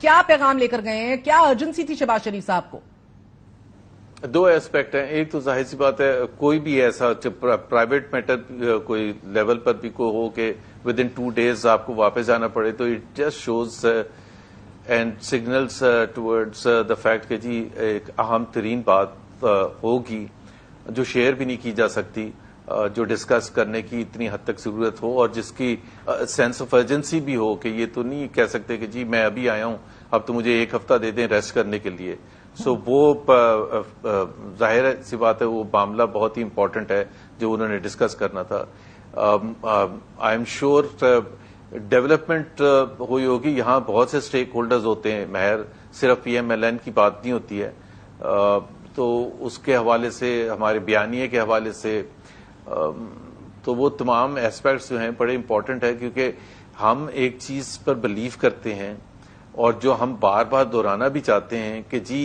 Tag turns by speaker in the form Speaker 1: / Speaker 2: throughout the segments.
Speaker 1: کیا پیغام لے کر گئے ہیں؟ کیا ارجنسی تھی شہباز شریف صاحب کو؟
Speaker 2: دو ایسپیکٹ ہیں. ایک تو ظاہر سی بات ہے کوئی بھی ایسا پرائیویٹ میٹر کوئی لیول پر بھی کوئی ہو کہ ود ان 2 days آپ کو واپس جانا پڑے تو it just shows and signals towards the fact کہ جی ایک اہم ترین بات ہوگی جو شیئر بھی نہیں کی جا سکتی, جو ڈسکس کرنے کی اتنی حد تک ضرورت ہو اور جس کی سینس آف ارجنسی بھی ہو کہ یہ تو نہیں کہہ سکتے کہ جی میں ابھی آیا ہوں اب تو مجھے 1 ہفتہ دے دیں ریسٹ کرنے کے لیے. سو وہ ظاہر سی بات ہے وہ معاملہ بہت ہی امپورٹنٹ ہے جو انہوں نے ڈسکس کرنا تھا. آئی ایم شیور ڈیولپمنٹ ہوئی ہوگی. یہاں بہت سے اسٹیک ہولڈرز ہوتے ہیں, مہر صرف پی ایم ایل این کی بات نہیں ہوتی ہے. تو اس کے حوالے سے ہمارے بیانیے کے حوالے سے تو وہ تمام ایسپیکٹس جو ہیں بڑے امپورٹنٹ ہیں کیونکہ ہم ایک چیز پر بلیو کرتے ہیں اور جو ہم بار بار دہرانا بھی چاہتے ہیں کہ جی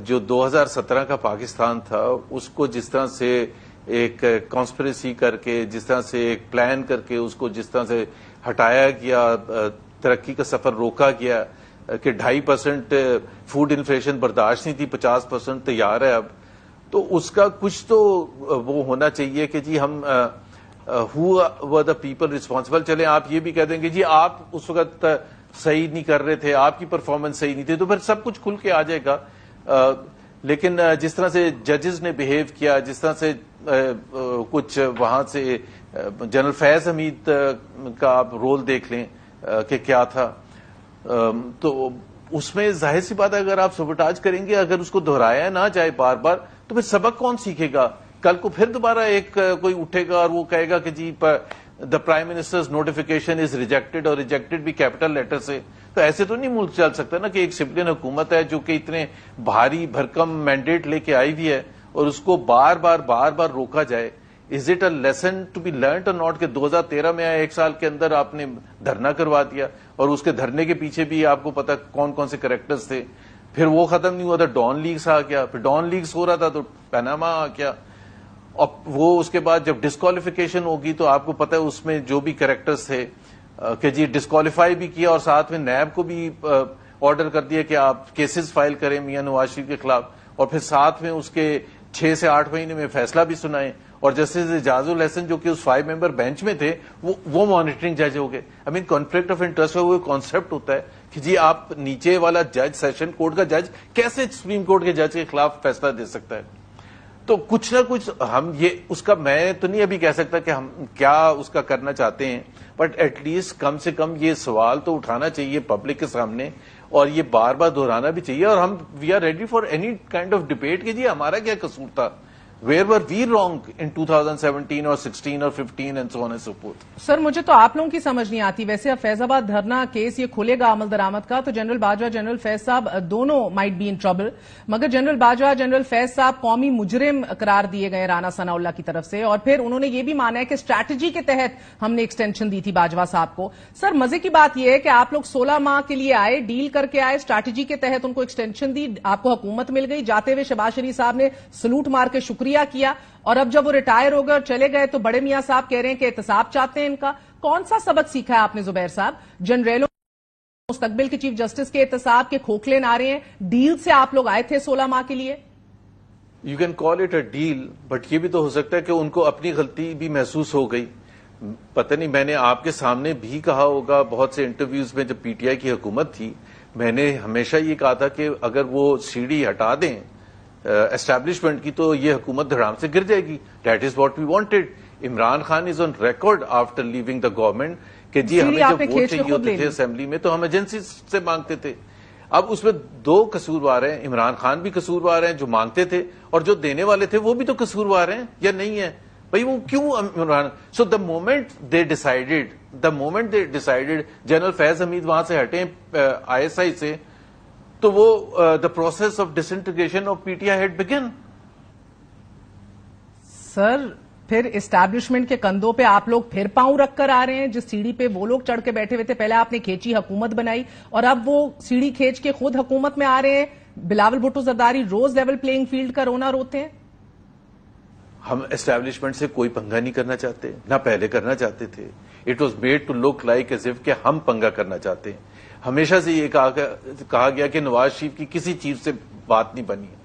Speaker 2: جو 2017 کا پاکستان تھا اس کو جس طرح سے ایک کانسپریسی کر کے, جس طرح سے ایک پلان کر کے اس کو جس طرح سے ہٹایا گیا, ترقی کا سفر روکا گیا کہ 2.5% فوڈ انفلیشن برداشت نہیں تھی, 50% تیار ہے اب, تو اس کا کچھ تو وہ ہونا چاہیے کہ جی ہم ہو ور دا پیپل ریسپانسبل. چلیں آپ یہ بھی کہہ دیں گے جی آپ اس وقت صحیح نہیں کر رہے تھے, آپ کی پرفارمنس صحیح نہیں تھی, تو پھر سب کچھ کھل کے آ جائے گا. لیکن جس طرح سے ججز نے بہیو کیا, جس طرح سے کچھ وہاں سے جنرل فیض حمید کا آپ رول دیکھ لیں کہ کیا تھا, تو اس میں ظاہر سی بات ہے اگر آپ سبوٹاج کریں گے, اگر اس کو دہرایا نہ جائے بار بار تو پھر سبق کون سیکھے گا؟ کل کو پھر دوبارہ ایک کوئی اٹھے گا اور وہ کہے گا کہ جی the prime ministers notification is rejected, اور ریجیکٹڈ بھی کیپٹل لیٹر سے. تو ایسے تو نہیں ملک چل سکتا نا کہ ایک سویلین حکومت ہے جو کہ اتنے بھاری بھرکم مینڈیٹ لے کے آئی ہوئی ہے اور اس کو بار بار روکا جائے. Is it a lesson to be learned اور ناٹ کہ 2013 میں آئے 1 سال کے اندر آپ نے دھرنا کروا دیا اور اس کے دھرنے کے پیچھے بھی آپ کو پتا کون کون سے کریکٹرز تھے. پھر وہ ختم نہیں ہوا تھا, ڈان لیگز آ گیا, پھر ڈان لیگز ہو رہا تھا تو پیناما آ گیا, اور وہ اس کے بعد جب ڈسکوالیفیکیشن ہوگی تو آپ کو پتا ہے اس میں جو بھی کریکٹرز تھے کہ جی ڈسکوالیفائی بھی کیا اور ساتھ میں نیب کو بھی آرڈر کر دیا کہ آپ کیسز فائل کریں میاں نواز شریف کے خلاف, اور پھر ساتھ میں اس کے 6 سے 8 مہینے میں فیصلہ بھی سنائیں. اور جسٹس اعجاز الحسن جو کہ اس 5 ممبر بینچ میں تھے وہ مانیٹرنگ جج ہو گئے. آئی مین کانفلکٹ آف انٹرسٹ کا وہ کانسیپٹ ہوتا ہے کہ جی آپ نیچے والا جج, سیشن کورٹ کا جج کیسے سپریم کورٹ کے جج کے خلاف فیصلہ دے سکتا ہے. تو کچھ نہ کچھ ہم یہ اس کا میں تو نہیں ابھی کہہ سکتا کہ ہم کیا اس کا کرنا چاہتے ہیں, بٹ ایٹ لیسٹ کم سے کم یہ سوال تو اٹھانا چاہیے پبلک کے سامنے اور یہ بار بار دہرانا بھی چاہیے. اور ہم we are ready for any kind of debate کہ جی ہمارا کیا قصور تھا, where were we wrong in 2017 اور 16 اور 15 and so on and so forth.
Speaker 1: Sir مجھے تو آپ لوگوں کی سمجھ نہیں آتی. ویسے اب فیض آباد دھرنا کیس یہ کھلے گا عمل درآمد کا تو جنرل باجوہ, جنرل فیض صاحب دونوں مائٹ بی ان ٹربل, مگر جنرل باجوہ, جنرل فیض صاحب قومی مجرم قرار دیے گئے رانا ثناء اللہ کی طرف سے, اور پھر انہوں نے یہ بھی مانا ہے کہ اسٹریٹجی کے تحت ہم نے ایکسٹینشن دی تھی باجوہ صاحب کو. سر مزے کی بات یہ ہے کہ آپ لوگ 16 ماہ کے لیے آئے, ڈیل کر کے آئے, اسٹریٹجی کے تحت ان کو ایکسٹینشن دی, آپ کو حکومت مل گئی, جاتے ہوئے شہباز شریف صاحب نے سلوٹ مار کے شکریہ کیا, اور اب جب وہ ریٹائر ہو گئے اور چلے گئے تو بڑے میاں صاحب کہہ رہے ہیں کہ احتساب چاہتے ہیں ان کا. کون سا سبق سیکھا ہے آپ نے زبیر صاحب؟ جنریلوں مستقبل کے چیف جسٹس کے احتساب کے کھوکھلے نعرے ہیں, ڈیل سے آپ لوگ آئے تھے 16 ماہ کے لیے.
Speaker 2: You can call it a deal, but یہ بھی تو ہو سکتا ہے کہ ان کو اپنی غلطی بھی محسوس ہو گئی. پتہ نہیں, میں نے آپ کے سامنے بھی کہا ہوگا بہت سے انٹرویوز میں جب پی ٹی آئی کی حکومت تھی, میں نے ہمیشہ یہ کہا تھا کہ اگر وہ سیڑھی ہٹا دیں اسٹیبلشمنٹ کی تو یہ حکومت دھڑام سے گر جائے گی. That is what we wanted. Imran Khan is on record after leaving the government کہ جی ہمیں جب ووٹ چاہیے ہوتے تھے اسمبلی میں تو ہم ایجنسی سے مانگتے تھے. اب اس میں 2 قصوروار ہیں, عمران خان بھی قصوروار ہیں جو مانگتے تھے, اور جو دینے والے تھے وہ بھی تو قصوروار ہیں یا نہیں ہے بھائی؟ وہ کیوں Imran. So the moment they decided general Faiz Hamid وہاں سے ہٹیں آئی ایس آئی سے, تو وہ the process of disintegration of P T I had begun.
Speaker 1: Sir پھر اسٹیبلشمنٹ کے کندھوں پہ آپ لوگ پھر پاؤں رکھ کر آ رہے ہیں, جس سیڑھی پہ وہ لوگ چڑھ کے بیٹھے ہوئے تھے. پہلے آپ نے کھینچی, حکومت بنائی, اور اب وہ سیڑھی کھینچ کے خود حکومت میں آ رہے ہیں. بلاول بھٹو زرداری روز لیول پلینگ فیلڈ کا رونا روتے ہیں.
Speaker 2: ہم اسٹیبلشمنٹ سے کوئی پنگا نہیں کرنا چاہتے, نہ پہلے کرنا چاہتے تھے. It was made to look like as if کہ ہم پنگا کرنا چاہتے ہیں. ہمیشہ سے یہ کہا گیا کہ نواز شریف کی کسی چیز سے بات نہیں بنی ہے.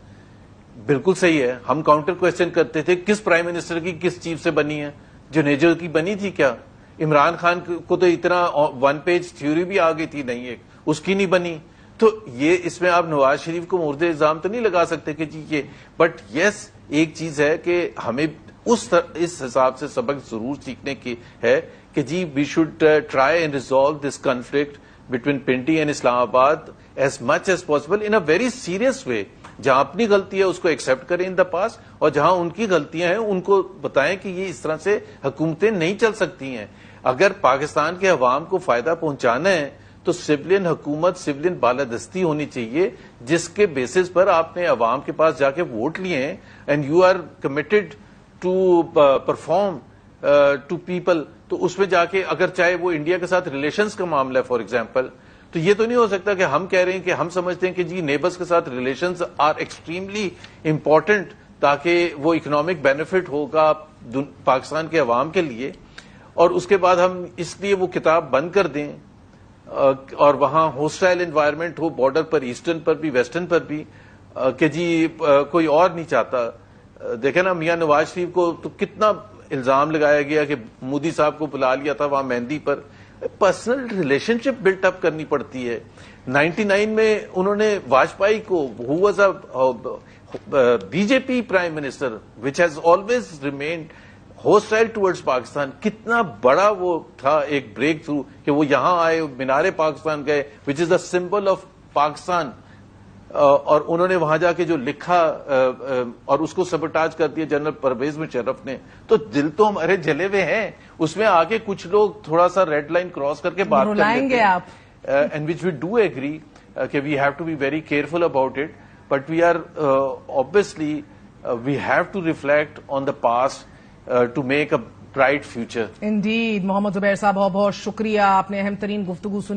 Speaker 2: بالکل صحیح ہے. ہم کاؤنٹر کوشچن کرتے تھے کس پرائم منسٹر کی کس چیز سے بنی ہے؟ جنیجو کی بنی تھی کیا؟ عمران خان کو تو اتنا 1 پیج تھیوری بھی آ گئی تھی نہیں ایک، اس کی نہیں بنی. تو یہ اس میں آپ نواز شریف کو مورد الزام تو نہیں لگا سکتے کہ جی یہ. بٹ یس ایک چیز ہے کہ ہمیں اس حساب سے سبق ضرور سیکھنے کی ہے کہ جی we should try and resolve this conflict between Pindi and Islamabad as much as possible in a very serious way. جہاں اپنی غلطی ہے اس کو ایکسپٹ کریں ان دا پاسٹ، اور جہاں ان کی غلطیاں ہیں ان کو بتائیں کہ یہ اس طرح سے حکومتیں نہیں چل سکتی ہیں. اگر پاکستان کے عوام کو فائدہ پہنچانا ہے تو سولین حکومت، سولین بالادستی ہونی چاہیے جس کے بیسس پر آپ نے عوام کے پاس جا کے ووٹ لیے ہیں and you are committed to perform to people. تو اس میں جا کے اگر چاہے وہ انڈیا کے ساتھ ریلیشنز کا معاملہ ہے فار ایگزامپل، تو یہ تو نہیں ہو سکتا کہ ہم کہہ رہے ہیں کہ ہم سمجھتے ہیں کہ جی نیبرز کے ساتھ ریلیشنز آر ایکسٹریملی امپورٹنٹ تاکہ وہ اکنامک بینیفٹ ہوگا پاکستان کے عوام کے لیے، اور اس کے بعد ہم اس لیے وہ کتاب بند کر دیں اور وہاں ہوسٹائل انوائرمنٹ ہو بارڈر پر، ایسٹرن پر بھی ویسٹرن پر بھی، کہ جی کوئی اور نہیں چاہتا. دیکھیں نا میاں نواز شریف کو تو کتنا الزام لگایا گیا کہ مودی صاحب کو بلا لیا تھا وہاں مہندی پر. پرسنل ریلیشن شپ بلٹ اپ کرنی پڑتی ہے. 99 میں انہوں نے واجپئی کو who was a B J P prime minister which has always remained hostile towards Pakistan, کتنا بڑا وہ تھا ایک بریک تھرو کہ وہ یہاں آئے، مینار پاکستان گئے وچ از دا سمبل آف پاکستان، اور انہوں نے وہاں جا کے جو لکھا اور اس کو سبوٹاج کر دیا جنرل پرویز مشرف نے. تو دل تو ہمارے جلے ہوئے ہیں، اس میں آگے کچھ لوگ تھوڑا سا ریڈ لائن کراس کر کے بات کر لیتے ہیں، and which we do agree کہ we have to be very careful about it, but we are obviously we have to reflect on the past to make a bright future.
Speaker 1: Indeed. Muhammad Zubair sahab بہت بہت شکریہ، آپ نے اہم ترین گفتگو سنی.